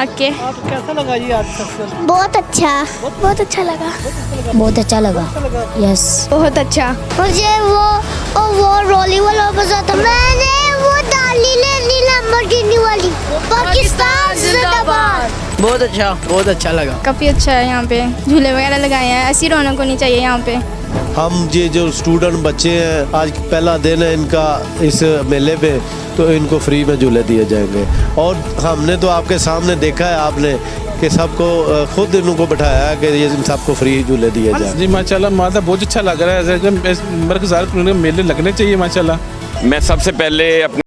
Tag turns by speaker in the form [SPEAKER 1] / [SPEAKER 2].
[SPEAKER 1] आके।
[SPEAKER 2] आपको कैसा लगा ये आर्ट फेस्टिवल?
[SPEAKER 3] बहुत अच्छा लगा। बहुत अच्छा लगा। यस,
[SPEAKER 1] बहुत अच्छा।
[SPEAKER 3] मुझे वो रोली वाला पसंद था। मैंने वो डाली लेनी लैम्बोर्गिनी वाली। पाकिस्तान जिंदाबाद।
[SPEAKER 2] बहुत अच्छा लगा।
[SPEAKER 1] काफ़ी अच्छा है यहाँ पे, झूले वगैरह लगाए हैं, ऐसी रौनक होनी चाहिए यहाँ पे।
[SPEAKER 4] हम ये जो स्टूडेंट बच्चे हैं, आज पहला दिन है इनका इस मेले पे, तो इनको फ्री में झूले दिए जाएंगे। और हमने तो आपके सामने देखा है आपने कि सबको खुद इनको बैठाया है कि ये इन सबको फ्री झूले दिए जाए।
[SPEAKER 5] जी माशाल्लाह, माता बहुत अच्छा लग रहा है। मेरे को मेले लगने चाहिए माशाल्लाह।
[SPEAKER 6] मैं सबसे पहले अपने